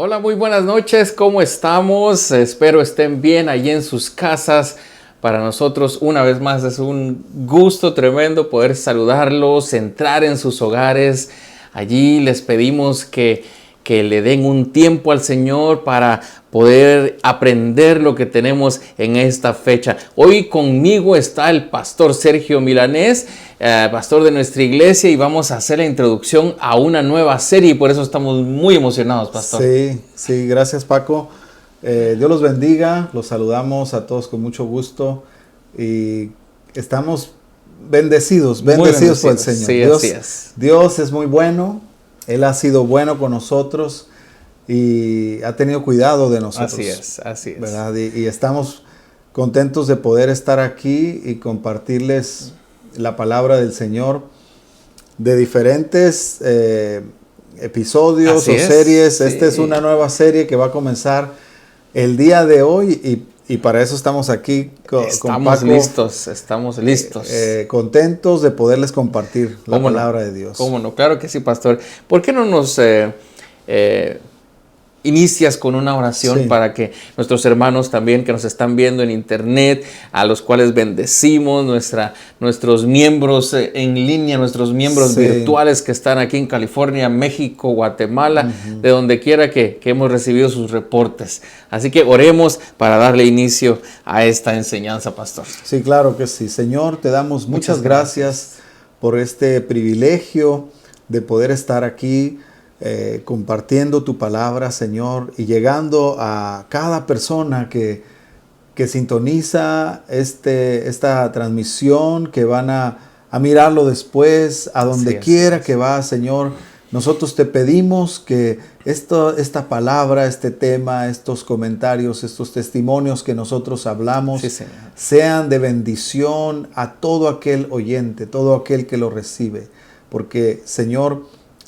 Hola, muy buenas noches, ¿cómo estamos? Espero estén bien allí en sus casas. Para nosotros, una vez más, es un gusto tremendo poder saludarlos, entrar en sus hogares. Allí les pedimos que le den un tiempo al Señor para poder aprender lo que tenemos en esta fecha. Hoy conmigo está el pastor Sergio Milanés, pastor de nuestra iglesia, y vamos a hacer la introducción a una nueva serie y por eso estamos muy emocionados, pastor. Sí, gracias Paco. Dios los bendiga, los saludamos a todos con mucho gusto y estamos bendecidos por el Señor. Sí, Dios, así es. Dios es muy bueno, Él ha sido bueno con nosotros y ha tenido cuidado de nosotros. Así es. ¿Verdad? Y estamos contentos de poder estar aquí y compartirles la palabra del Señor de diferentes episodios o series. Sí. Esta es una nueva serie que va a comenzar el día de hoy y para eso estamos aquí con Paco. Estamos listos. Contentos de poderles compartir la palabra de Dios. ¿Cómo no? Claro que sí, pastor. ¿Por qué no nos inicias con una oración para que nuestros hermanos también que nos están viendo en internet, a los cuales bendecimos, nuestros miembros en línea, nuestros miembros virtuales que están aquí en California, México, Guatemala, de donde quiera que hemos recibido sus reportes? Así que oremos para darle inicio a esta enseñanza, pastor. Sí, claro que sí. Señor, te damos muchas gracias por este privilegio de poder estar aquí compartiendo tu palabra, Señor, y llegando a cada persona que sintoniza esta transmisión, que van a mirarlo después, a donde quiera que va, Señor. Nosotros te pedimos que esta palabra, este tema, estos comentarios, estos testimonios que nosotros hablamos, sean de bendición a todo aquel oyente, todo aquel que lo recibe. Porque, Señor,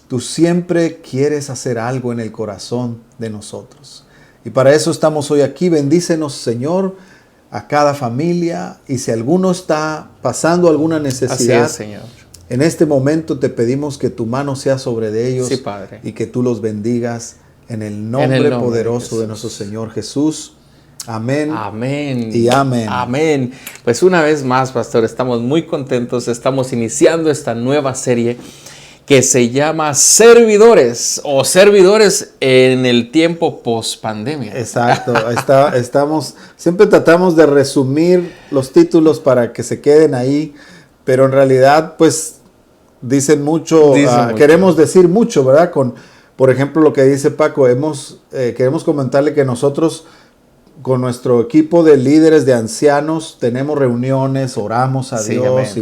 tú siempre quieres hacer algo en el corazón de nosotros. Y para eso estamos hoy aquí. Bendícenos, Señor, a cada familia. Y si alguno está pasando alguna necesidad, Señor, en este momento te pedimos que tu mano sea sobre de ellos, Padre, y que tú los bendigas en el nombre poderoso de nuestro Señor Jesús. Amén. Amén. Y amén. Amén. Pues una vez más, pastor, estamos muy contentos. Estamos iniciando esta nueva serie que se llama Servidores o Servidores en el tiempo post-pandemia. Exacto. Siempre tratamos de resumir los títulos para que se queden ahí, pero en realidad, pues, dicen mucho. Queremos decir mucho, ¿verdad? Por ejemplo, lo que dice Paco, queremos comentarle que nosotros, con nuestro equipo de líderes, de ancianos, tenemos reuniones, oramos a Dios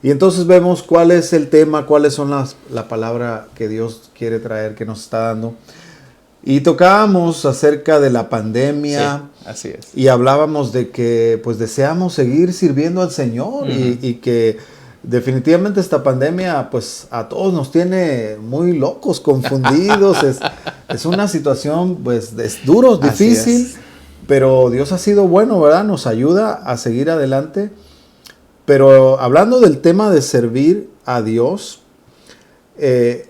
y entonces vemos cuál es el tema, cuáles son la palabra que Dios quiere traer, que nos está dando. Y tocábamos acerca de la pandemia. Sí, así es. Y hablábamos de que pues deseamos seguir sirviendo al Señor y que definitivamente esta pandemia pues a todos nos tiene muy locos, confundidos. es una situación pues es duro, difícil, pero Dios ha sido bueno, ¿verdad? Nos ayuda a seguir adelante. Pero hablando del tema de servir a Dios,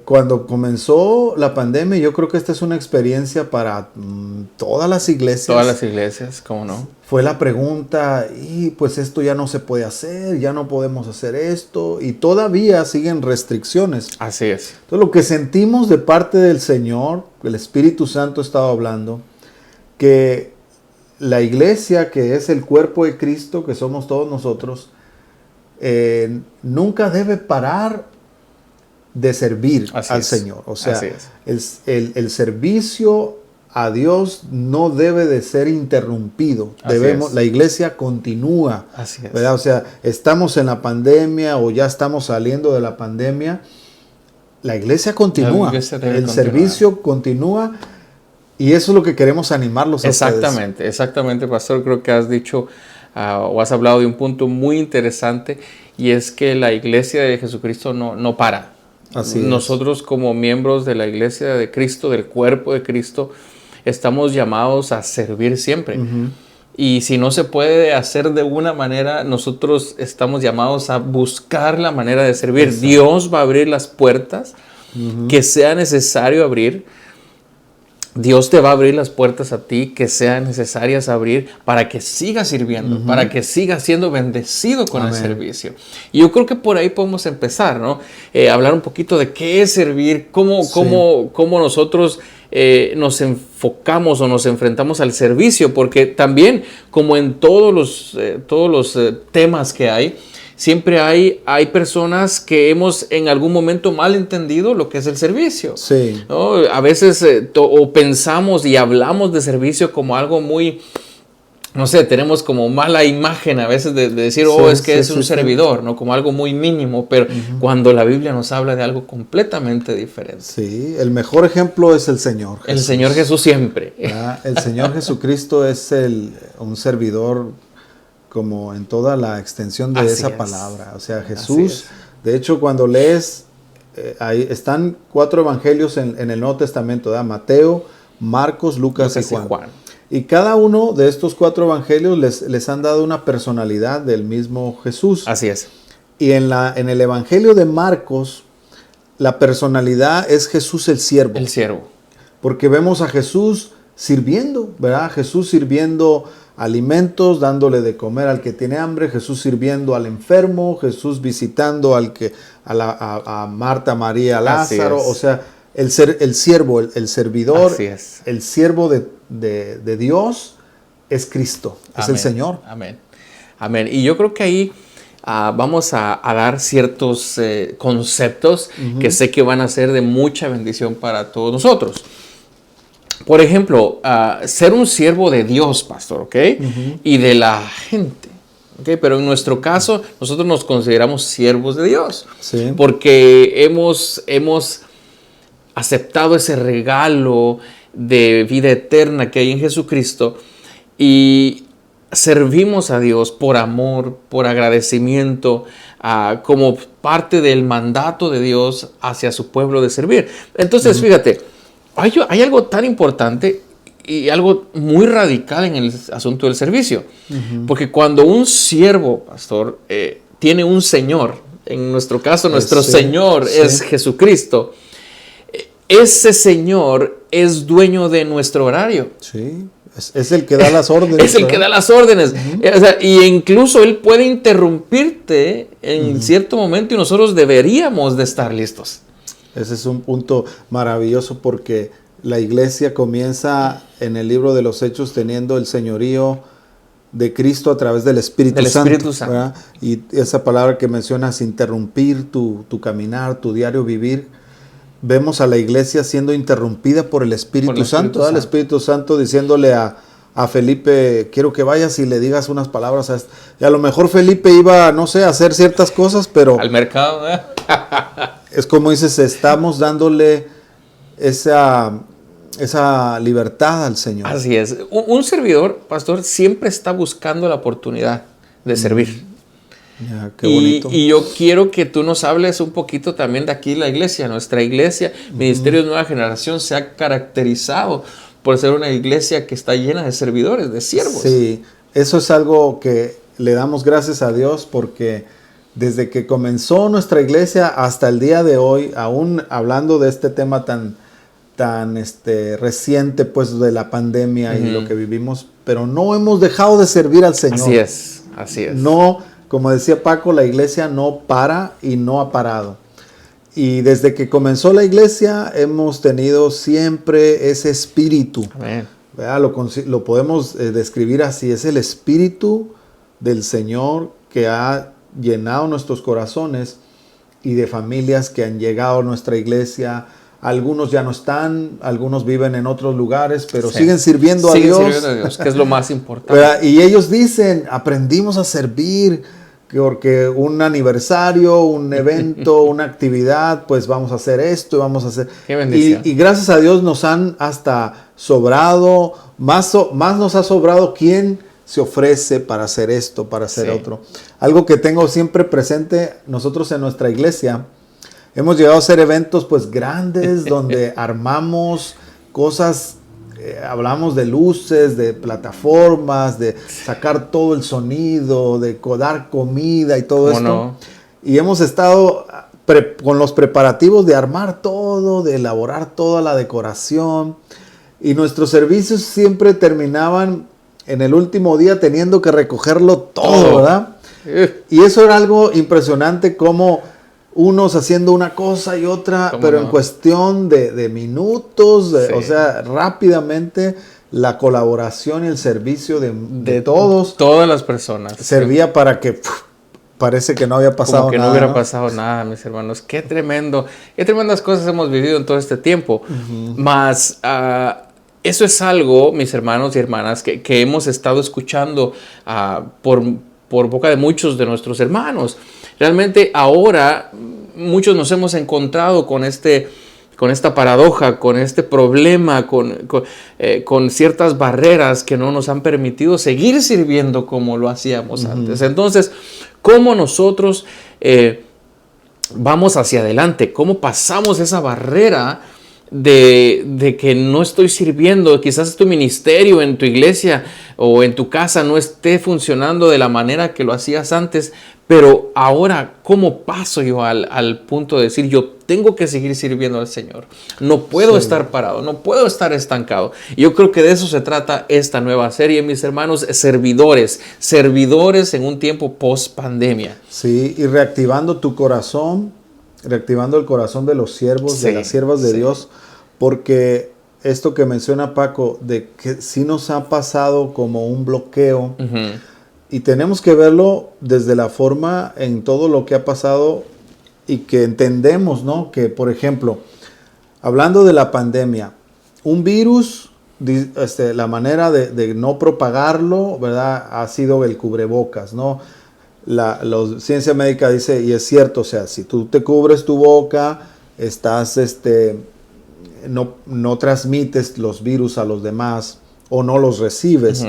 cuando comenzó la pandemia, yo creo que esta es una experiencia para todas las iglesias. Todas las iglesias, ¿cómo no? Fue la pregunta, y pues esto ya no se puede hacer, ya no podemos hacer esto, y todavía siguen restricciones. Así es. Entonces lo que sentimos de parte del Señor, el Espíritu Santo estaba hablando, que la iglesia, que es el cuerpo de Cristo, que somos todos nosotros, nunca debe parar de servir al Señor. O sea, el servicio a Dios no debe de ser interrumpido. La iglesia continúa. ¿Verdad? O sea, estamos en la pandemia o ya estamos saliendo de la pandemia. La iglesia continúa. El servicio continúa. Y eso es lo que queremos animarlos a ustedes. Exactamente, pastor. Creo que has dicho o has hablado de un punto muy interesante, y es que la iglesia de Jesucristo no para. Nosotros como miembros de la iglesia de Cristo, del cuerpo de Cristo, estamos llamados a servir siempre. Y si no se puede hacer de una manera, nosotros estamos llamados a buscar la manera de servir. Dios va a abrir las puertas que sea necesario abrir. Dios te va a abrir las puertas a ti que sean necesarias abrir para que sigas sirviendo, para que sigas siendo bendecido con el servicio. Y yo creo que por ahí podemos empezar, ¿no? Hablar un poquito de qué es servir, cómo nosotros nos enfocamos o nos enfrentamos al servicio, porque también, como en todos los temas que hay, siempre hay personas que hemos en algún momento mal entendido lo que es el servicio. Sí. ¿No? A veces o pensamos y hablamos de servicio como algo muy, no sé, tenemos como mala imagen a veces de decir, es que es un servidor, ¿no? Como algo muy mínimo, pero cuando la Biblia nos habla de algo completamente diferente. Sí, el mejor ejemplo es el Señor Jesús. El Señor Jesús siempre. El Señor Jesucristo es un servidor como en toda la extensión de esa palabra. O sea, Jesús, de hecho, cuando lees, ahí están 4 evangelios en el Nuevo Testamento, ¿verdad? Mateo, Marcos, Lucas y Juan. Y cada uno de estos 4 evangelios les han dado una personalidad del mismo Jesús. Así es. Y en el evangelio de Marcos, la personalidad es Jesús el siervo. El siervo. Porque vemos a Jesús sirviendo, ¿verdad? Jesús sirviendo alimentos, dándole de comer al que tiene hambre, Jesús sirviendo al enfermo, Jesús visitando a Marta, María, a Lázaro. O sea, el siervo, el servidor, el siervo de Dios es Cristo, es el Señor. Amén. Amén. Y yo creo que ahí vamos a dar ciertos conceptos que sé que van a ser de mucha bendición para todos nosotros. Por ejemplo, ser un siervo de Dios, pastor, ¿ok? Y de la gente, ¿ok? Pero en nuestro caso, nosotros nos consideramos siervos de Dios. Sí. Porque hemos aceptado ese regalo de vida eterna que hay en Jesucristo y servimos a Dios por amor, por agradecimiento, como parte del mandato de Dios hacia su pueblo de servir. Entonces, fíjate, hay algo tan importante y algo muy radical en el asunto del servicio. Porque cuando un siervo, pastor, tiene un Señor, en nuestro caso, nuestro Señor es Jesucristo, ese Señor es dueño de nuestro horario. Sí, es el que da las órdenes. Es el que da las órdenes. O sea, y incluso Él puede interrumpirte en cierto momento y nosotros deberíamos de estar listos. Ese es un punto maravilloso porque la iglesia comienza en el libro de los Hechos teniendo el señorío de Cristo a través del Espíritu Santo. ¿Verdad? Y esa palabra que mencionas, interrumpir tu caminar, tu diario vivir, vemos a la iglesia siendo interrumpida por el Espíritu Santo. El Espíritu Santo diciéndole a Felipe, quiero que vayas y le digas unas palabras. Y a lo mejor Felipe iba, no sé, a hacer ciertas cosas, pero... Al mercado, ¿eh? Es como dices, estamos dándole esa libertad al Señor. Así es. Un servidor, pastor, siempre está buscando la oportunidad de servir. Ya, qué bonito. Y yo quiero que tú nos hables un poquito también de aquí la iglesia. Nuestra iglesia, Ministerio de Nueva Generación, se ha caracterizado por ser una iglesia que está llena de servidores, de siervos. Sí, eso es algo que le damos gracias a Dios porque desde que comenzó nuestra iglesia hasta el día de hoy, aún hablando de este tema tan reciente, pues, de la pandemia y lo que vivimos, pero no hemos dejado de servir al Señor. Así es. No, como decía Paco, la iglesia no para y no ha parado. Y desde que comenzó la iglesia hemos tenido siempre ese espíritu. Amén. Lo podemos describir así, es el espíritu del Señor que ha llenado nuestros corazones y de familias que han llegado a nuestra iglesia. Algunos ya no están, algunos viven en otros lugares, pero siguen sirviendo a Dios. Siguen sirviendo a Dios, que es lo más importante. Y ellos dicen, aprendimos a servir, porque un aniversario, un evento, una actividad, pues vamos a hacer esto, vamos a hacer... Qué bendición. Y gracias a Dios nos han hasta sobrado, más nos ha sobrado quien se ofrece para hacer esto, para hacer otro. Algo que tengo siempre presente, nosotros en nuestra iglesia, hemos llegado a hacer eventos pues grandes, donde armamos cosas, hablamos de luces, de plataformas, de sacar todo el sonido, de dar comida y todo esto. No. Y hemos estado con los preparativos de armar todo, de elaborar toda la decoración. y nuestros servicios siempre terminaban en el último día teniendo que recogerlo todo, ¿verdad? Y eso era algo impresionante, como unos haciendo una cosa y otra, pero en cuestión de minutos, o sea, rápidamente la colaboración y el servicio de todos. Todas las personas. Servía para que parece que no había pasado nada. Como que no hubiera pasado nada, mis hermanos. Qué tremendo. Qué tremendas cosas hemos vivido en todo este tiempo. Mas eso es algo, mis hermanos y hermanas, que hemos estado escuchando por boca de muchos de nuestros hermanos. Realmente ahora muchos nos hemos encontrado con esta paradoja, con este problema, con ciertas barreras que no nos han permitido seguir sirviendo como lo hacíamos antes. Entonces, ¿cómo nosotros vamos hacia adelante? ¿Cómo pasamos esa barrera de que no estoy sirviendo? Quizás tu ministerio en tu iglesia o en tu casa no esté funcionando de la manera que lo hacías antes, pero ahora, ¿cómo paso yo al punto de decir, yo tengo que seguir sirviendo al Señor? No puedo estar parado, no puedo estar estancado. Yo creo que de eso se trata esta nueva serie, mis hermanos, servidores en un tiempo post pandemia. Sí, y reactivando tu corazón, reactivando el corazón de los siervos, de las siervas de Dios, porque esto que menciona Paco, de que sí nos ha pasado como un bloqueo, y tenemos que verlo desde la forma en todo lo que ha pasado y que entendemos, ¿no? Que, por ejemplo, hablando de la pandemia, un virus, la manera de no propagarlo, ¿verdad? Ha sido el cubrebocas, ¿no? La ciencia médica dice, y es cierto, o sea, si tú te cubres tu boca, estás, no transmites los virus a los demás o no los recibes.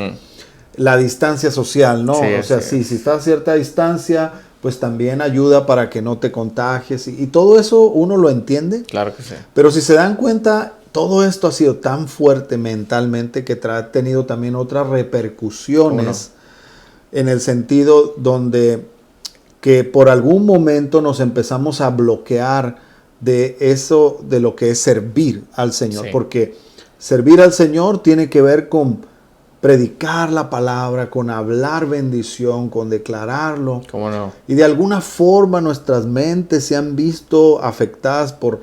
La distancia social, ¿no? Sí, o sea, si estás a cierta distancia, pues también ayuda para que no te contagies. Y todo eso uno lo entiende. Claro que sí. Pero si se dan cuenta, todo esto ha sido tan fuerte mentalmente que ha tenido también otras repercusiones en el sentido donde que por algún momento nos empezamos a bloquear de eso, de lo que es servir al Señor. Porque servir al Señor tiene que ver con predicar la palabra, con hablar bendición, con declararlo. ¿Cómo no? Y de alguna forma nuestras mentes se han visto afectadas por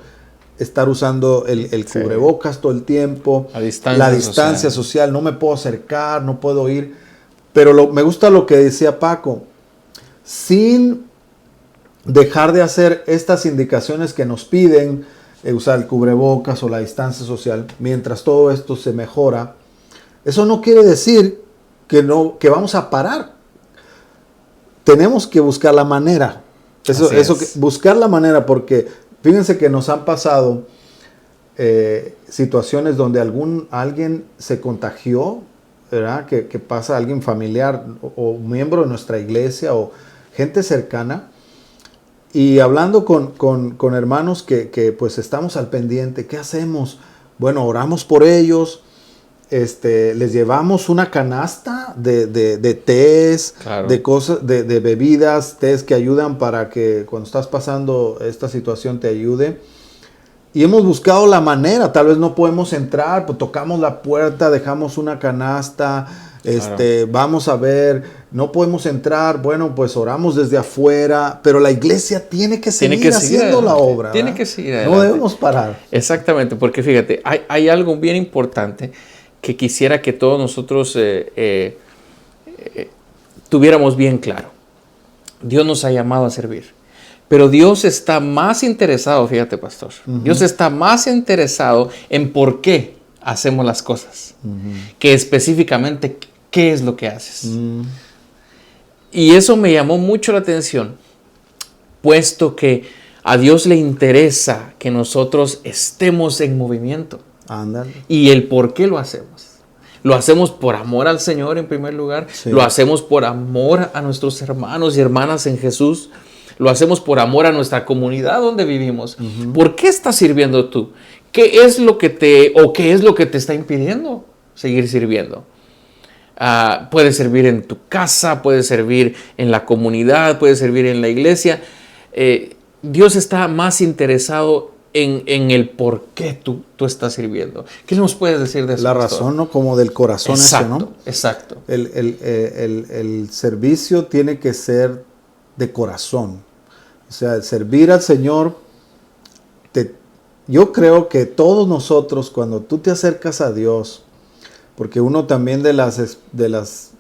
estar usando el cubrebocas todo el tiempo. La distancia social. No me puedo acercar, no puedo ir. Pero me gusta lo que decía Paco. Sin dejar de hacer estas indicaciones que nos piden, usar el cubrebocas o la distancia social, mientras todo esto se mejora, eso no quiere decir que vamos a parar. Tenemos que buscar la manera. Buscar la manera, porque fíjense que nos han pasado situaciones donde alguien se contagió, ¿verdad? Que pasa alguien familiar o miembro de nuestra iglesia o gente cercana. Y hablando con hermanos que pues estamos al pendiente, ¿qué hacemos? Bueno, oramos por ellos. Les llevamos una canasta de tés, de cosas, de bebidas, tés que ayudan para que cuando estás pasando esta situación te ayude. Y hemos buscado la manera, tal vez no podemos entrar, pues tocamos la puerta, dejamos una canasta, vamos a ver, no podemos entrar, bueno, pues oramos desde afuera, pero la iglesia tiene que seguir haciendo la obra. Tiene que seguir adelante. No debemos parar. Exactamente, porque fíjate, hay algo bien importante que quisiera que todos nosotros tuviéramos bien claro. Dios nos ha llamado a servir, pero Dios está más interesado, fíjate, pastor, Dios está más interesado en por qué hacemos las cosas, que específicamente qué es lo que haces. Y eso me llamó mucho la atención, puesto que a Dios le interesa que nosotros estemos en movimiento. Ándale. Y el por qué lo hacemos. Lo hacemos por amor al Señor en primer lugar. Lo hacemos por amor a nuestros hermanos y hermanas en Jesús. Lo hacemos por amor a nuestra comunidad donde vivimos. ¿Por qué estás sirviendo tú? ¿Qué es lo que te está impidiendo seguir sirviendo? Puedes servir en tu casa, puedes servir en la comunidad, puedes servir en la iglesia. Dios está más interesado en el por qué tú estás sirviendo. ¿Qué nos puedes decir de eso? La pastor? razón, ¿no? Como del corazón, Exacto, eso, ¿no? exacto. El servicio tiene que ser de corazón. O sea, servir al Señor, yo creo que todos nosotros, cuando tú te acercas a Dios, porque uno también de las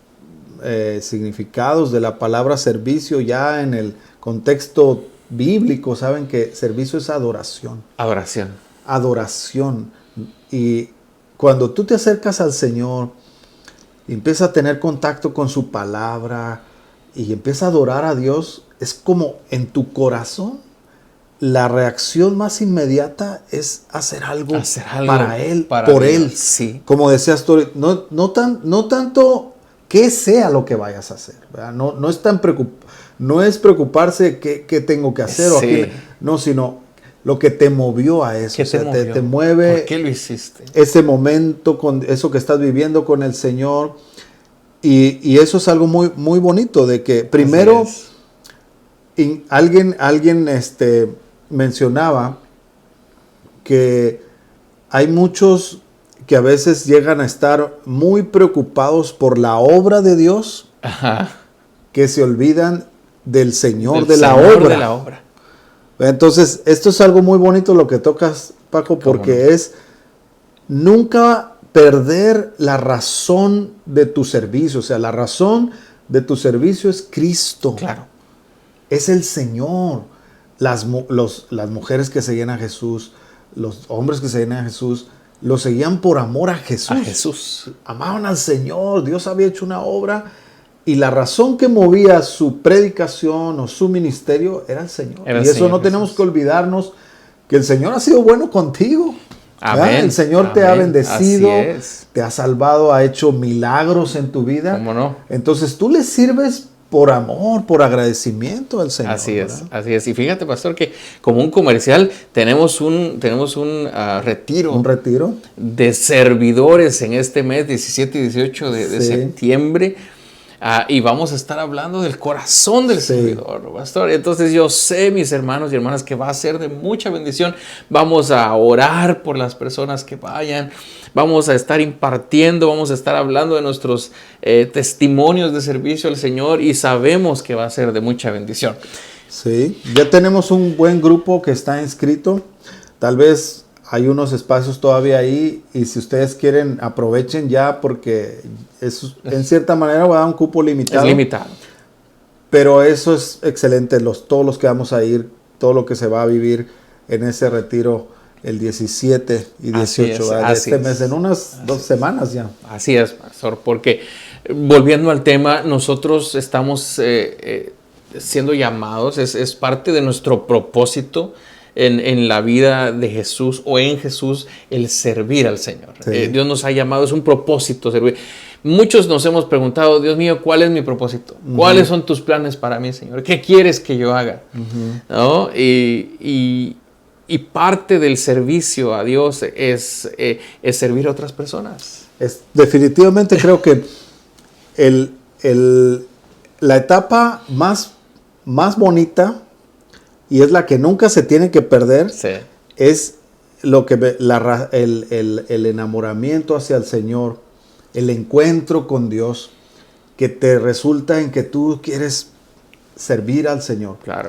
significados de la palabra servicio, ya en el contexto bíblico, saben que servicio es adoración. Adoración. Adoración. Y cuando tú te acercas al Señor, y empiezas a tener contacto con su palabra y empiezas a adorar a Dios, es como en tu corazón la reacción más inmediata es hacer algo para Él, por Dios, Él. sí. Como decías tú, no tanto que sea lo que vayas a hacer, ¿verdad? No es preocuparse qué tengo que hacer, Sí. sino lo que te movió a eso. ¿Qué te movió? Te mueve. ¿Por qué lo hiciste? Ese momento, con eso que estás viviendo con el Señor. Y eso es algo muy, muy bonito, de que primero alguien mencionaba que hay muchos que a veces llegan a estar muy preocupados por la obra de Dios, Ajá. que se olvidan del Señor, Del de la Señor obra. de la obra. Entonces, esto es algo muy bonito lo que tocas, Paco, porque no? es nunca perder la razón de tu servicio. O sea, la razón de tu servicio es Cristo. Claro. Es el Señor. Las mujeres que seguían a Jesús, los hombres que seguían a Jesús, lo seguían por amor a Jesús. A Jesús. Amaban al Señor. Dios había hecho una obra. Y la razón que movía su predicación o su ministerio era el Señor. Era el y eso Señor no tenemos Jesús. que olvidarnos, que el Señor ha sido bueno contigo. Amén. El Señor te ha Amén. bendecido, Así es. te ha salvado, ha hecho milagros en tu vida. ¿Cómo no? Entonces tú le sirves por amor, por agradecimiento al Señor. Así es, ¿verdad? así es. Y fíjate, pastor, que como un comercial tenemos un retiro. Un retiro. De servidores en este mes 17 y 18 de Sí. septiembre. Y vamos a estar hablando del corazón del Sí. servidor, pastor. Entonces yo sé, mis hermanos y hermanas, que va a ser de mucha bendición. Vamos a orar por las personas que vayan. Vamos a estar impartiendo, vamos a estar hablando de nuestros testimonios de servicio al Señor y sabemos que va a ser de mucha bendición. Sí, ya tenemos un buen grupo que está inscrito. Tal vez hay unos espacios todavía ahí y si ustedes quieren aprovechen ya porque es, en cierta manera va a dar un cupo limitado. Es limitado. Pero eso es excelente, todos los que vamos a ir, todo lo que se va a vivir en ese retiro el 17 y 18 de este mes, en unas 2 semanas ya. Así es, pastor, porque volviendo al tema, nosotros estamos siendo llamados, es parte de nuestro propósito en la vida de Jesús o en Jesús el servir al Señor. Sí. Dios nos ha llamado, es un propósito servir. Muchos nos hemos preguntado, Dios mío, ¿cuál es mi propósito? ¿Cuáles son tus planes para mí, Señor? ¿Qué quieres que yo haga? ¿No? Y parte del servicio a Dios es servir a otras personas. Definitivamente creo que la etapa más bonita y es la que nunca se tiene que perder, Sí. es lo que el enamoramiento hacia el Señor, el encuentro con Dios, que te resulta en que tú quieres servir al Señor. Claro.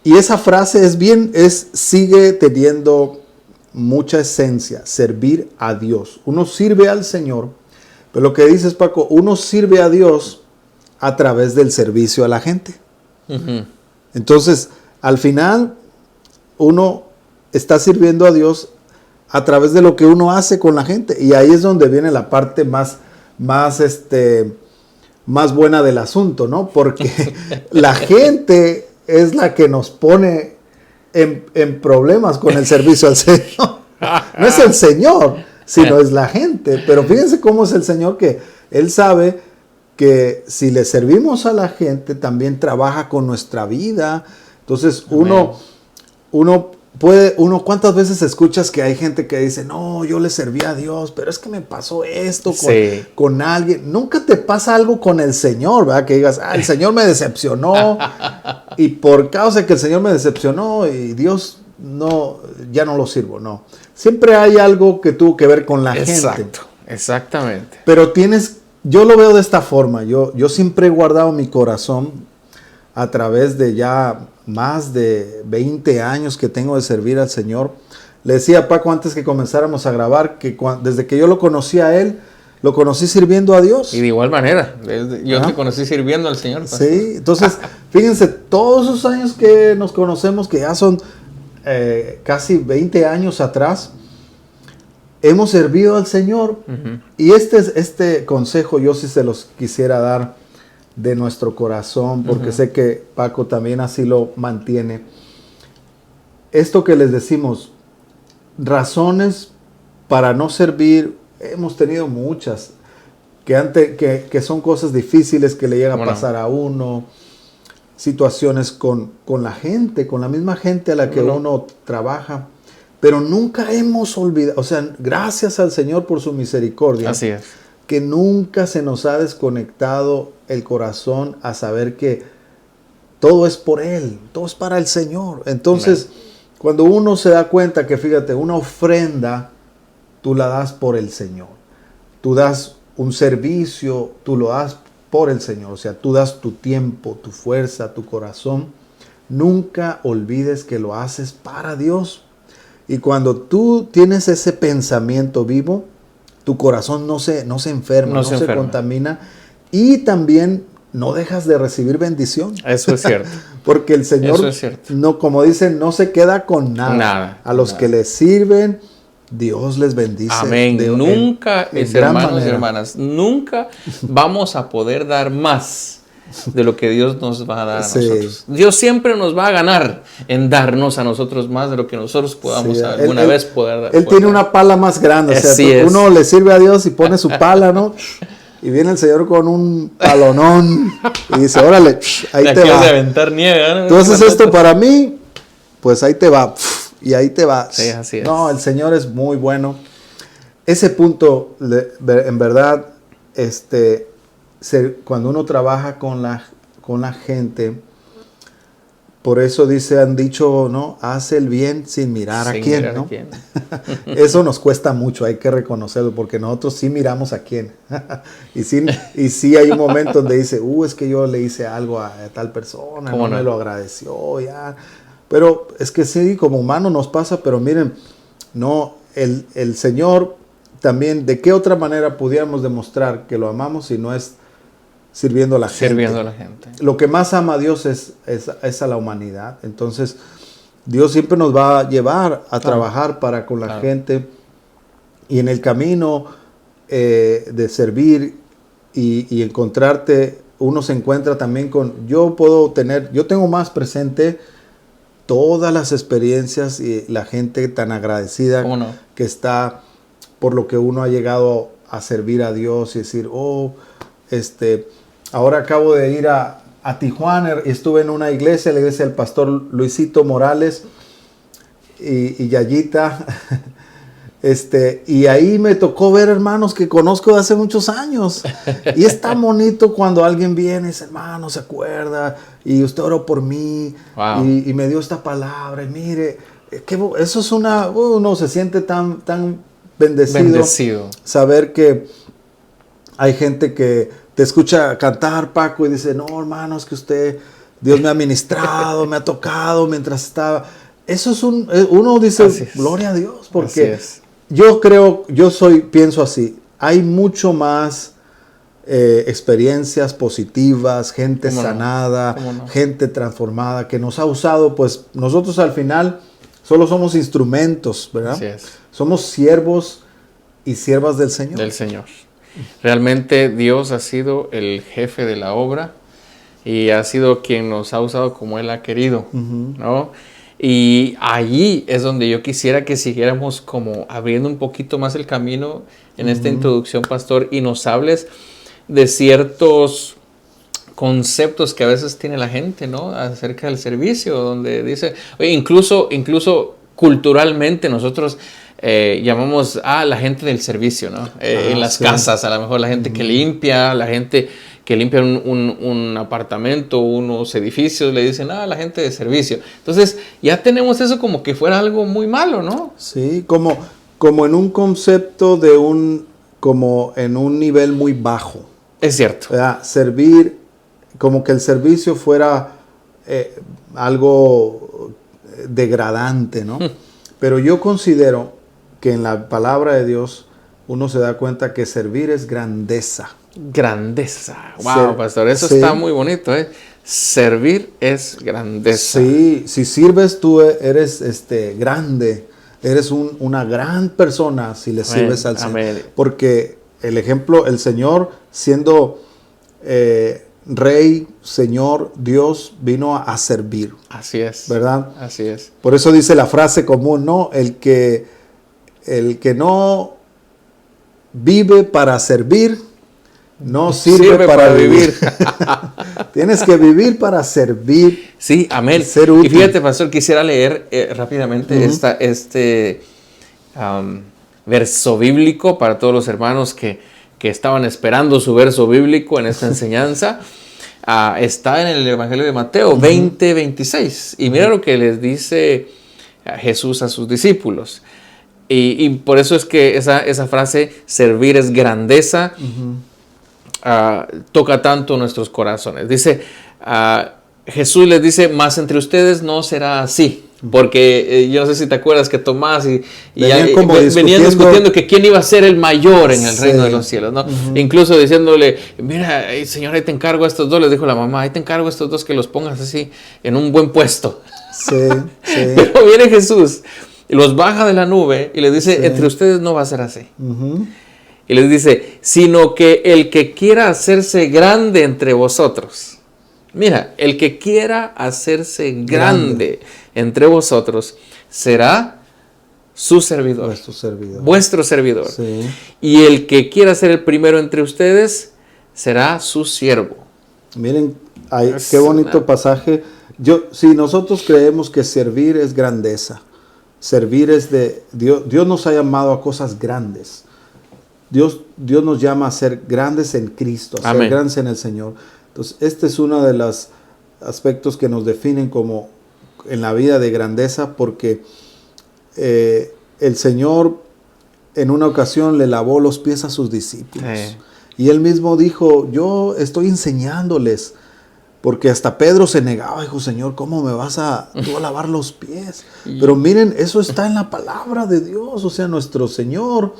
Y esa frase sigue teniendo mucha esencia, servir a Dios. Uno sirve al Señor, pero lo que dices, Paco, uno sirve a Dios a través del servicio a la gente. Uh-huh. Entonces, al final, uno está sirviendo a Dios a través de lo que uno hace con la gente. Y ahí es donde viene la parte más buena del asunto, ¿no? Porque la gente es la que nos pone en problemas con el servicio al Señor. No es el Señor, sino es la gente. Pero fíjense cómo es el Señor, que Él sabe que si le servimos a la gente, también trabaja con nuestra vida. Entonces uno ¿cuántas veces escuchas que hay gente que dice, no, yo le serví a Dios, pero es que me pasó esto con alguien? Nunca te pasa algo con el Señor, ¿verdad? Que digas, el Señor me decepcionó y por causa de que el Señor me decepcionó y Dios no, ya no lo sirvo, no. Siempre hay algo que tuvo que ver con la Exacto, gente. exactamente. Pero yo lo veo de esta forma, yo siempre he guardado mi corazón a través de ya más de 20 años que tengo de servir al Señor. Le decía a Paco antes que comenzáramos a grabar que desde que yo lo conocí a él, lo conocí sirviendo a Dios. Y de igual manera, yo te conocí sirviendo al Señor. Pastor. Sí, entonces, fíjense, todos esos años que nos conocemos, que ya son casi 20 años atrás, hemos servido al Señor. Uh-huh. Y este consejo yo sí se los quisiera dar de nuestro corazón, porque uh-huh. sé que Paco también así lo mantiene. Esto que les decimos, razones para no servir, hemos tenido muchas, que son cosas difíciles que le llegan a pasar a uno, situaciones con la gente, con la misma gente a la que uno trabaja, pero nunca hemos olvidado, o sea, gracias al Señor por su misericordia. Así es. Que nunca se nos ha desconectado el corazón a saber que todo es por Él, todo es para el Señor. Entonces, cuando uno se da cuenta que, fíjate, una ofrenda, tú la das por el Señor. Tú das un servicio, tú lo das por el Señor. O sea, tú das tu tiempo, tu fuerza, tu corazón. Nunca olvides que lo haces para Dios. Y cuando tú tienes ese pensamiento vivo, tu corazón no se enferma, no se contamina. Y también no dejas de recibir bendición. Eso es cierto. Porque el Señor, no, como dicen, no se queda con nada. A los que le sirven, Dios les bendice. Amén. Nunca, mis hermanos y hermanas, nunca vamos a poder dar más de lo que Dios nos va a dar a nosotros. Dios siempre nos va a ganar en darnos a nosotros más de lo que nosotros podamos alguna vez poder dar. Él tiene una pala más grande. O sea, uno le sirve a Dios y pone su pala, ¿no? Y viene el Señor con un palonón y dice, órale, ahí te va. De aventar nieve, ¿no? Tú haces esto para mí, pues ahí te va. Y ahí te va. Sí, así es. No, el Señor es muy bueno. Ese punto, en verdad, cuando uno trabaja con la gente, por eso han dicho, ¿no? Hace el bien sin mirar a quién, ¿no? Eso nos cuesta mucho, hay que reconocerlo, porque nosotros sí miramos a quién. y sí hay un momento donde dice, es que yo le hice algo a tal persona, no me lo agradeció, ya. Pero es que sí, como humano nos pasa, pero miren, no, el Señor también, ¿de qué otra manera pudiéramos demostrar que lo amamos si no es sirviendo a la gente? Sirviendo a la gente. Lo que más ama a Dios es a la humanidad. Entonces, Dios siempre nos va a llevar a trabajar con la gente. Y en el camino de servir y encontrarte, uno se encuentra también yo tengo más presente todas las experiencias y la gente tan agradecida que está por lo que uno ha llegado a servir a Dios y decir, ahora acabo de ir a Tijuana y estuve en una iglesia, la iglesia del pastor Luisito Morales y Yayita. Y ahí me tocó ver hermanos que conozco de hace muchos años. Y es tan bonito cuando alguien viene y dice, hermano, se acuerda, y usted oró por mí, wow. y me dio esta palabra, y mire, eso es uno se siente tan bendecido. Saber que hay gente que te escucha cantar, Paco, y dice, no, hermano, es que Dios me ha ministrado, me ha tocado mientras estaba. Eso es uno dice, gloria a Dios, porque pienso así, hay mucho más experiencias positivas, gente sanada, gente transformada, que nos ha usado, pues nosotros al final solo somos instrumentos, ¿verdad? Así es. Somos siervos y siervas del Señor. Del Señor. Realmente Dios ha sido el jefe de la obra y ha sido quien nos ha usado como Él ha querido, ¿no? Y allí es donde yo quisiera que siguiéramos como abriendo un poquito más el camino en esta introducción, pastor, y nos hables de ciertos conceptos que a veces tiene la gente, ¿no? Acerca del servicio, donde dice, oye, incluso culturalmente nosotros llamamos a la gente del servicio, ¿no? En las casas, a lo mejor la gente que limpia, la gente que limpian un apartamento, unos edificios, le dicen, la gente de servicio. Entonces, ya tenemos eso como que fuera algo muy malo, ¿no? Sí, como en un concepto como en un nivel muy bajo. Es cierto. ¿Verdad? Servir, como que el servicio fuera algo degradante, ¿no? Pero yo considero que en la palabra de Dios uno se da cuenta que servir es grandeza. Grandeza. Wow, pastor, eso está muy bonito, ¿eh? Servir es grandeza. Sí, si sirves tú eres grande, eres una gran persona si le sirves al Señor. Amén. Porque el ejemplo, el Señor siendo Rey, Señor, Dios vino a servir. Así es. ¿Verdad? Así es. Por eso dice la frase común, ¿no? El que no vive para servir, no sirve para vivir. Tienes que vivir para servir. Sí, amén. Ser útil. Y fíjate, pastor, quisiera leer rápidamente este verso bíblico para todos los hermanos que estaban esperando su verso bíblico en esta enseñanza. Está en el Evangelio de Mateo 20:26. Y mira lo que les dice Jesús a sus discípulos. Y por eso es que esa frase, servir es grandeza, toca tanto nuestros corazones. Dice, Jesús les dice, mas entre ustedes no será así. Porque yo no sé si te acuerdas que Tomás venían discutiendo que quién iba a ser el mayor en el reino de los cielos, ¿no? Incluso diciéndole, mira, Señor, ahí te encargo a estos dos, les dijo la mamá, ahí te encargo a estos dos que los pongas así en un buen puesto. Sí. Pero viene Jesús y los baja de la nube y les dice, entre ustedes no va a ser así. Y les dice, sino que el que quiera hacerse grande entre vosotros. Mira, el que quiera hacerse grande entre vosotros será su servidor. Vuestro servidor. Sí. Y el que quiera ser el primero entre ustedes será su siervo. Miren, qué bonito pasaje. Si nosotros creemos que servir es grandeza, servir es de Dios. Dios nos ha llamado a cosas grandes. Dios nos llama a ser grandes en Cristo, a ser grandes en el Señor. Entonces, este es uno de los aspectos que nos definen como en la vida de grandeza, porque el Señor en una ocasión le lavó los pies a sus discípulos. Y Él mismo dijo, yo estoy enseñándoles, porque hasta Pedro se negaba, dijo, Señor, ¿cómo me vas tú a lavar los pies? Pero miren, eso está en la palabra de Dios, o sea, nuestro Señor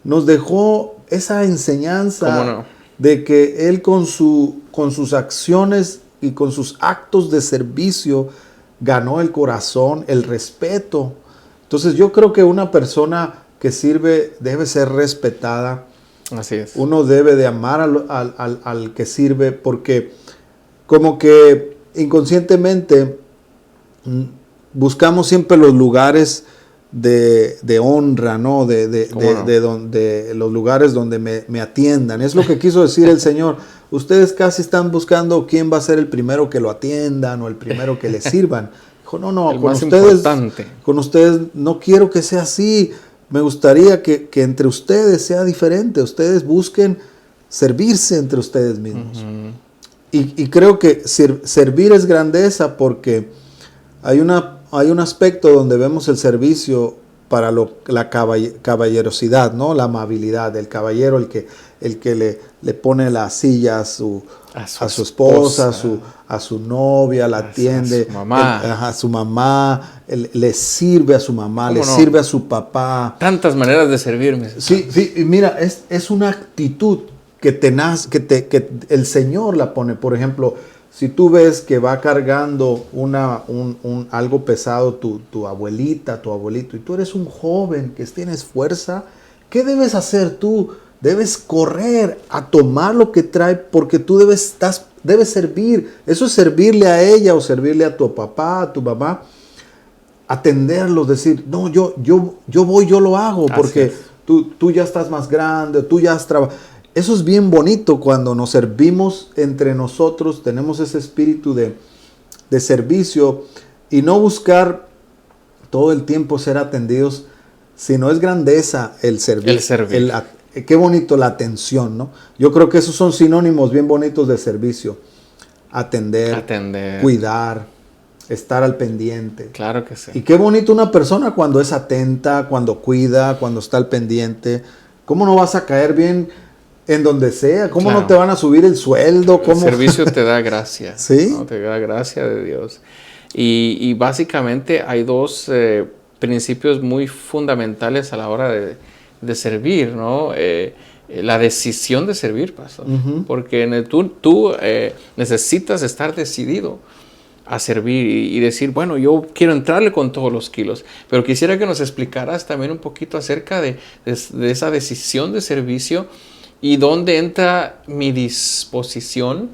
nos dejó esa enseñanza de que Él con sus acciones y con sus actos de servicio ganó el corazón, el respeto. Entonces yo creo que una persona que sirve debe ser respetada. Así es. Uno debe de amar al que sirve, porque como que inconscientemente buscamos siempre los lugares de honra, ¿no? De los lugares donde me atiendan. Es lo que quiso decir el Señor. Ustedes casi están buscando quién va a ser el primero que lo atiendan o el primero que le sirvan. Dijo, no, con ustedes no quiero que sea así. Me gustaría que entre ustedes sea diferente. Ustedes busquen servirse entre ustedes mismos. Y creo que servir es grandeza, porque hay un aspecto donde vemos el servicio para la caballerosidad, ¿no? La amabilidad del caballero, el que le pone la silla a su esposa, a su novia, la atiende, a su mamá, le sirve a su mamá, le sirve a su papá. Tantas maneras de servirme. Sí, y mira, es una actitud que el Señor la pone. Por ejemplo, si tú ves que va cargando algo pesado tu abuelita, tu abuelito, y tú eres un joven que tienes fuerza, ¿qué debes hacer tú? Debes correr a tomar lo que trae, porque tú debes servir. Eso es servirle a ella o servirle a tu papá, a tu mamá. Atenderlos, decir, no, yo voy, yo lo hago, porque tú ya estás más grande, tú ya has trabajado. Eso es bien bonito cuando nos servimos entre nosotros, tenemos ese espíritu de servicio, y no buscar todo el tiempo ser atendidos, sino es grandeza el servir. qué bonito la atención, ¿no? Yo creo que esos son sinónimos bien bonitos de servicio. Atender. Cuidar, estar al pendiente. Claro que sí. Y qué bonito una persona cuando es atenta, cuando cuida, cuando está al pendiente. ¿Cómo no vas a caer bien en donde sea? ¿Cómo no te van a subir el sueldo? El servicio te da gracia. ¿Sí? ¿No? Te da gracia de Dios. Y básicamente hay dos principios muy fundamentales a la hora de servir, ¿no? La decisión de servir, pastor. Porque tú necesitas estar decidido a servir y decir, bueno, yo quiero entrarle con todos los kilos. Pero quisiera que nos explicaras también un poquito acerca de esa decisión de servicio y dónde entra mi disposición.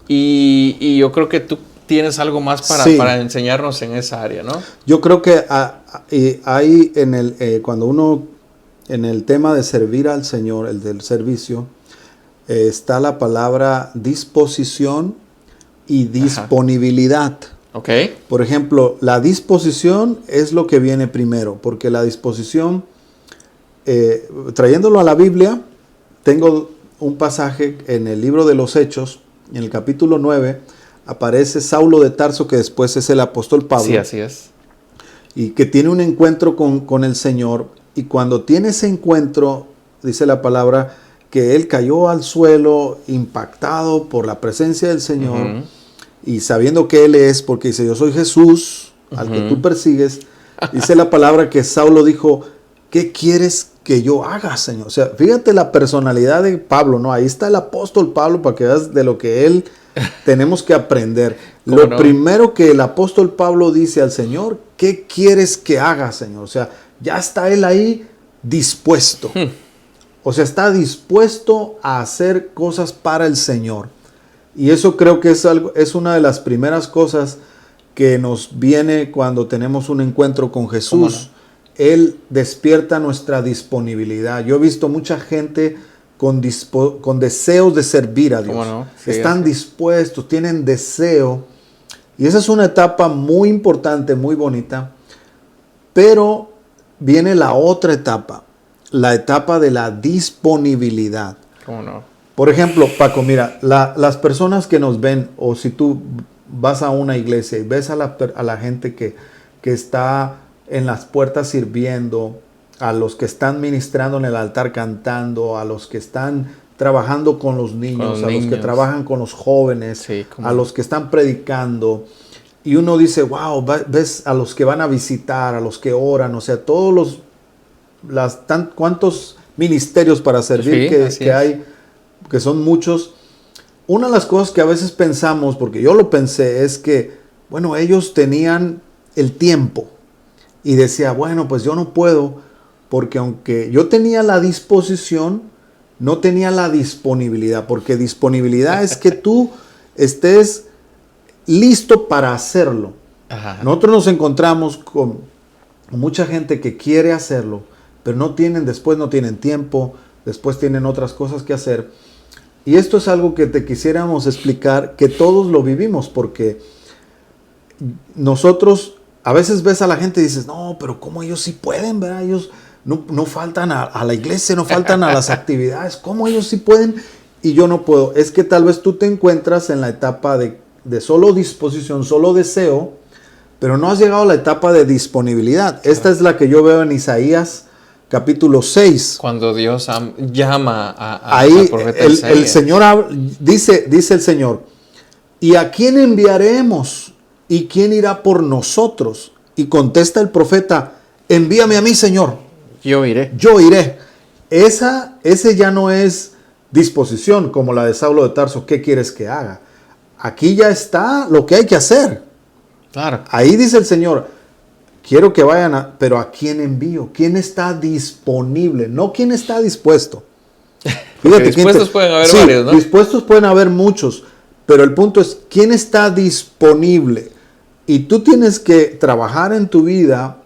Y yo creo que tú tienes algo más para enseñarnos en esa área, ¿no? Yo creo que hay cuando uno, en el tema de servir al Señor, el del servicio, está la palabra disposición y disponibilidad. Okay. Por ejemplo, la disposición es lo que viene primero, porque la disposición, trayéndolo a la Biblia, tengo un pasaje en el libro de los Hechos, en el capítulo 9, aparece Saulo de Tarso, que después es el apóstol Pablo. Sí, así es. Y que tiene un encuentro con el Señor, y cuando tiene ese encuentro, dice la palabra, que él cayó al suelo impactado por la presencia del Señor, y sabiendo que Él es, porque dice, yo soy Jesús, al que tú persigues, dice la palabra que Saulo dijo, ¿qué quieres que yo haga, Señor? O sea, fíjate la personalidad de Pablo, ¿no? Ahí está el apóstol Pablo para que veas de lo que él tenemos que aprender. Lo primero que el apóstol Pablo dice al Señor, ¿qué quieres que haga, Señor? O sea, ya está él ahí dispuesto. O sea, está dispuesto a hacer cosas para el Señor. Y eso creo que es una de las primeras cosas que nos viene cuando tenemos un encuentro con Jesús. Él despierta nuestra disponibilidad. Yo he visto mucha gente con deseos de servir a Dios. Sí, están dispuestos, tienen deseo. Y esa es una etapa muy importante, muy bonita. Pero viene la otra etapa, la etapa de la disponibilidad. ¿Cómo no? Por ejemplo, Paco, mira, las personas que nos ven, o si tú vas a una iglesia y ves a la gente que está en las puertas sirviendo, a los que están ministrando en el altar cantando, a los que están trabajando con los niños, los que trabajan con los jóvenes, a los que están predicando, y uno dice, wow, ves a los que van a visitar, a los que oran, o sea, todos cuántos ministerios para servir que hay, que son muchos. Una de las cosas que a veces pensamos, porque yo lo pensé, es que, bueno, ellos tenían el tiempo y decía, bueno, pues yo no puedo, porque aunque yo tenía la disposición, no tenía la disponibilidad, porque disponibilidad es que tú estés listo para hacerlo. Nosotros nos encontramos con mucha gente que quiere hacerlo, pero después no tienen tiempo, después tienen otras cosas que hacer. Y esto es algo que te quisiéramos explicar, que todos lo vivimos, porque nosotros, a veces ves a la gente y dices, no, pero ¿cómo ellos sí pueden, verdad? Ellos no faltan a la iglesia, no faltan a las actividades, ¿cómo ellos sí pueden y yo no puedo? Es que tal vez tú te encuentras en la etapa de solo disposición, solo deseo, pero no has llegado a la etapa de disponibilidad. Esta es la que yo veo en Isaías capítulo 6. Cuando Dios llama al profeta Isaías. El Señor dice el Señor, ¿y a quién enviaremos? ¿Y quién irá por nosotros? Y contesta el profeta, envíame a mí, Señor. Yo iré. Yo iré. Ese ya no es disposición como la de Saulo de Tarso. ¿Qué quieres que haga? Aquí ya está lo que hay que hacer. Claro. Ahí dice el Señor, quiero que vayan, pero ¿a quién envío? ¿Quién está disponible? No quién está dispuesto. Fíjate, dispuestos pueden haber varios, ¿no? Dispuestos pueden haber muchos, pero el punto es, ¿quién está disponible? Y tú tienes que trabajar en tu vida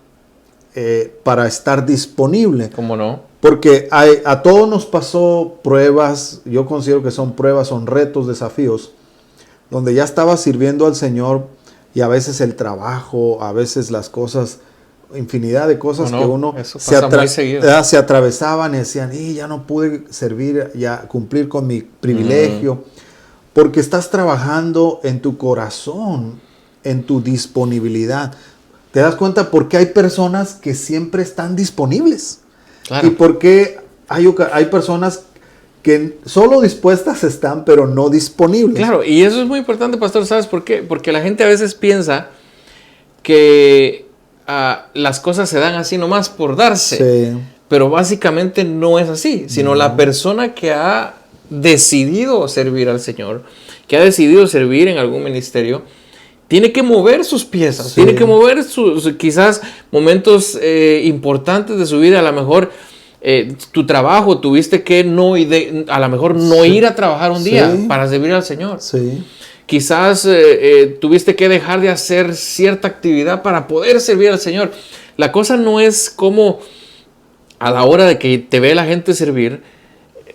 para estar disponible. ¿Cómo no? Porque a todos nos pasó pruebas, yo considero que son pruebas, son retos, desafíos, donde ya estabas sirviendo al Señor y a veces el trabajo, a veces las cosas infinidad de cosas que uno se atravesaban y decían, ya no pude servir, ya cumplir con mi privilegio, porque estás trabajando en tu corazón, en tu disponibilidad. ¿Te das cuenta por qué hay personas que siempre están disponibles? Claro. Y por qué hay personas que solo dispuestas están, pero no disponibles. Claro, y eso es muy importante, pastor. ¿Sabes por qué? Porque la gente a veces piensa que las cosas se dan así nomás por darse. Sí. Pero básicamente no es así, sino la persona que ha decidido servir al Señor, que ha decidido servir en algún ministerio, tiene que mover sus piezas, tiene que mover sus quizás momentos importantes de su vida. A lo mejor tu trabajo, tuviste que a lo mejor no ir a trabajar un día para servir al Señor. Sí. Quizás tuviste que dejar de hacer cierta actividad para poder servir al Señor. La cosa no es como a la hora de que te ve la gente servir,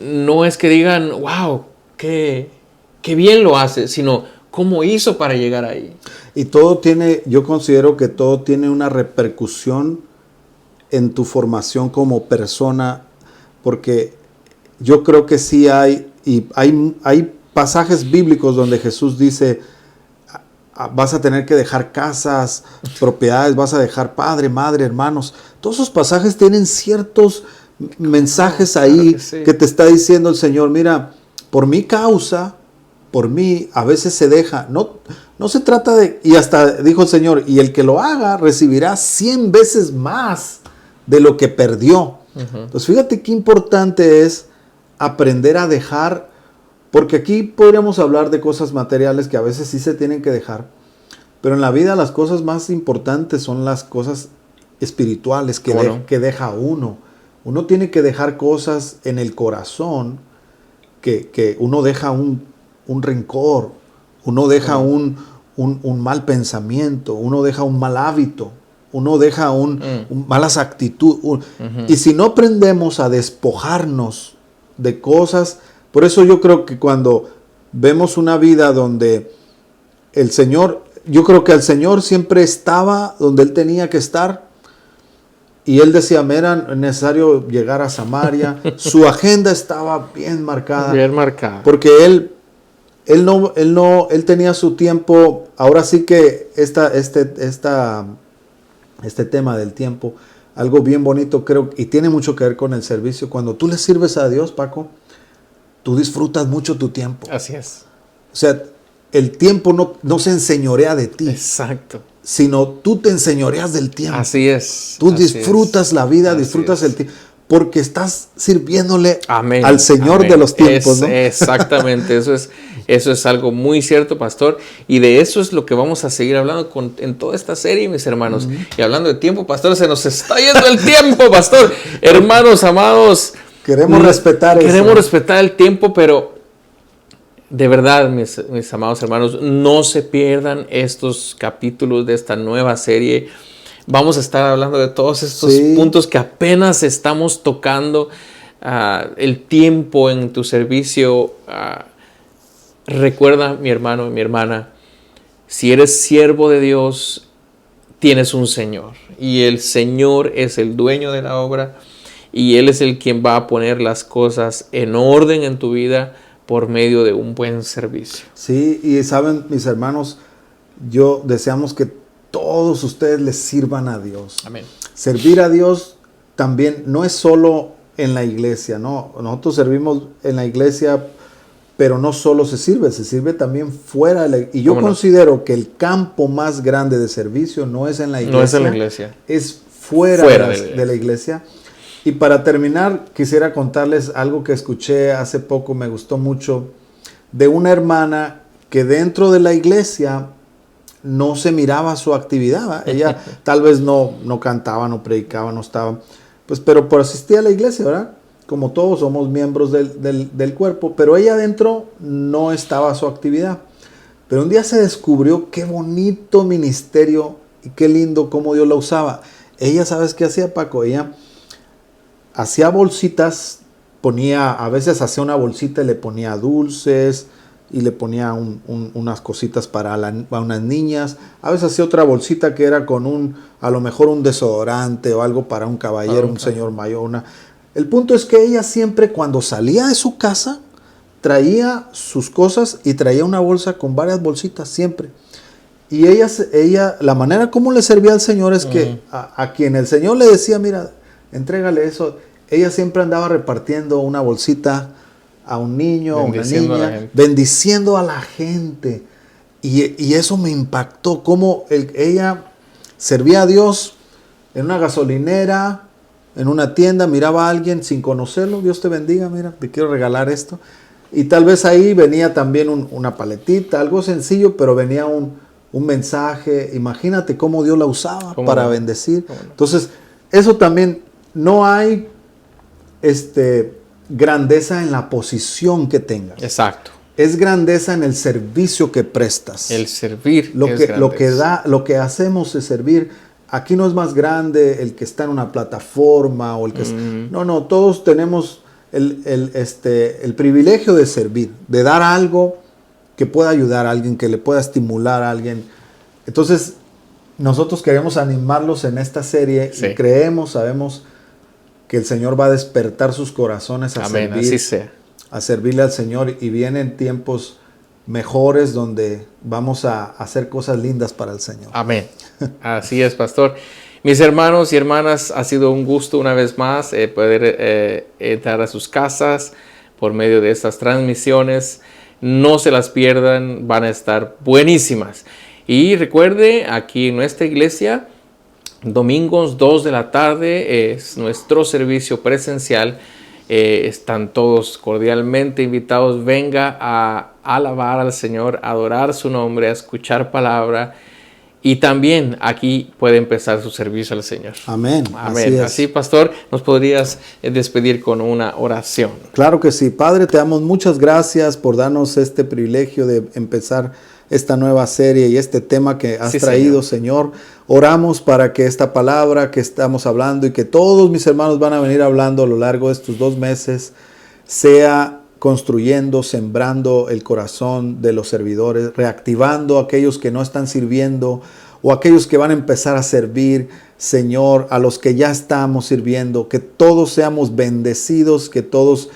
no es que digan, wow, qué bien lo hace, sino cómo hizo para llegar ahí. Y yo considero que todo tiene una repercusión en tu formación como persona, porque yo creo que sí hay pasajes bíblicos donde Jesús dice, vas a tener que dejar casas, propiedades, vas a dejar padre, madre, hermanos. Todos esos pasajes tienen ciertos mensajes ahí que te está diciendo el Señor, mira, por mi causa, por mí, a veces se deja. No se trata de, y hasta dijo el Señor, y el que lo haga recibirá 100 veces más de lo que perdió. Entonces fíjate qué importante es aprender a dejar. Porque aquí podríamos hablar de cosas materiales que a veces sí se tienen que dejar, pero en la vida las cosas más importantes son las cosas espirituales que deja uno. Uno tiene que dejar cosas en el corazón, que uno deja un rencor, uno deja un mal pensamiento, uno deja un mal hábito, uno deja malas actitudes. Y si no aprendemos a despojarnos de cosas. Por eso yo creo que cuando vemos una vida donde el Señor, yo creo que el Señor siempre estaba donde Él tenía que estar, y Él decía, me era necesario llegar a Samaria. Su agenda estaba bien marcada. Bien marcada. Porque Él tenía su tiempo. Ahora sí que este tema del tiempo, algo bien bonito creo, y tiene mucho que ver con el servicio. Cuando tú le sirves a Dios, Paco, tú disfrutas mucho tu tiempo. Así es. O sea, el tiempo no se enseñorea de ti. Exacto. Sino tú te enseñoreas del tiempo. Así es. Tú disfrutas la vida, disfrutas el tiempo. Porque estás sirviéndole al Señor de los tiempos, ¿no? Exactamente. Eso es algo muy cierto, pastor. Y de eso es lo que vamos a seguir hablando en toda esta serie, mis hermanos. Y hablando de tiempo, pastor, se nos está yendo el tiempo, pastor. Hermanos, amados. Queremos respetar el tiempo, pero de verdad, mis amados hermanos, no se pierdan estos capítulos de esta nueva serie. Vamos a estar hablando de todos estos puntos que apenas estamos tocando. El tiempo en tu servicio. Recuerda, mi hermano y mi hermana, si eres siervo de Dios, tienes un Señor. Y el Señor es el dueño de la obra. Y Él es el quien va a poner las cosas en orden en tu vida por medio de un buen servicio. Sí, y saben, mis hermanos, deseamos que todos ustedes les sirvan a Dios. Amén. Servir a Dios también no es solo en la iglesia, ¿no? Nosotros servimos en la iglesia, pero no solo se sirve también fuera de la iglesia. Y yo considero que el campo más grande de servicio no es en la iglesia. No es en la iglesia. Es fuera de la iglesia. Y para terminar, quisiera contarles algo que escuché hace poco, me gustó mucho, de una hermana que dentro de la iglesia no se miraba su actividad, ¿verdad? Ella tal vez no cantaba, no predicaba, no estaba, pues, pero por asistir a la iglesia, ¿verdad? Como todos somos miembros del cuerpo, pero ella adentro no estaba su actividad. Pero un día se descubrió qué bonito ministerio y qué lindo cómo Dios la usaba. Ella, ¿sabes qué hacía, Paco? Ella hacía bolsitas, a veces hacía una bolsita y le ponía dulces, y le ponía unas cositas para unas niñas. A veces hacía otra bolsita que era con a lo mejor un desodorante o algo para un caballero, un señor mayor. El punto es que ella siempre, cuando salía de su casa, traía sus cosas y traía una bolsa con varias bolsitas siempre. Y ella, la manera como le servía al Señor es que a quien el Señor le decía, mira, entrégale eso, ella siempre andaba repartiendo una bolsita a un niño, a una niña, bendiciendo a la gente. Y eso me impactó, cómo ella servía a Dios en una gasolinera, en una tienda, miraba a alguien sin conocerlo, Dios te bendiga, mira, te quiero regalar esto. Y tal vez ahí venía también una paletita, algo sencillo, pero venía un mensaje. Imagínate cómo Dios la usaba para bendecir. Entonces, eso también, no hay grandeza en la posición que tengas. Exacto. Es grandeza en el servicio que prestas. El servir. Lo que hacemos es servir. Aquí no es más grande el que está en una plataforma o el que no, todos tenemos el privilegio de servir, de dar algo que pueda ayudar a alguien, que le pueda estimular a alguien. Entonces, nosotros queremos animarlos en esta serie y sabemos que el Señor va a despertar sus corazones a Amén, servir, así sea. a servirle al Señor, y vienen tiempos mejores donde vamos a hacer cosas lindas para el Señor. Amén. Así es, pastor. Mis hermanos y hermanas, ha sido un gusto una vez más poder entrar a sus casas por medio de estas transmisiones. No se las pierdan, van a estar buenísimas. Y recuerde, aquí en nuestra iglesia, domingos 2 de la tarde es nuestro servicio presencial. Están todos cordialmente invitados. Venga a alabar al Señor, a adorar su nombre, a escuchar palabra. Y también aquí puede empezar su servicio al Señor. Amén. Amén. Así, pastor, ¿nos podrías despedir con una oración? Claro que sí. Padre, te damos muchas gracias por darnos este privilegio de empezar esta nueva serie y este tema que has traído, Señor. Oramos para que esta palabra que estamos hablando y que todos mis hermanos van a venir hablando a lo largo de estos 2 meses sea construyendo, sembrando el corazón de los servidores, reactivando a aquellos que no están sirviendo o aquellos que van a empezar a servir, Señor, a los que ya estamos sirviendo, que todos seamos bendecidos, que todos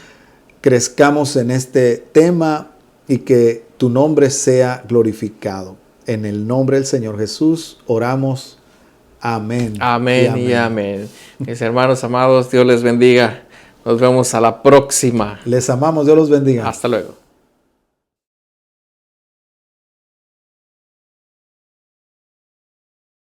crezcamos en este tema y que tu nombre sea glorificado. En el nombre del Señor Jesús oramos. Amén. Amén y amén. Mis hermanos amados, Dios les bendiga. Nos vemos a la próxima. Les amamos, Dios los bendiga. Hasta luego.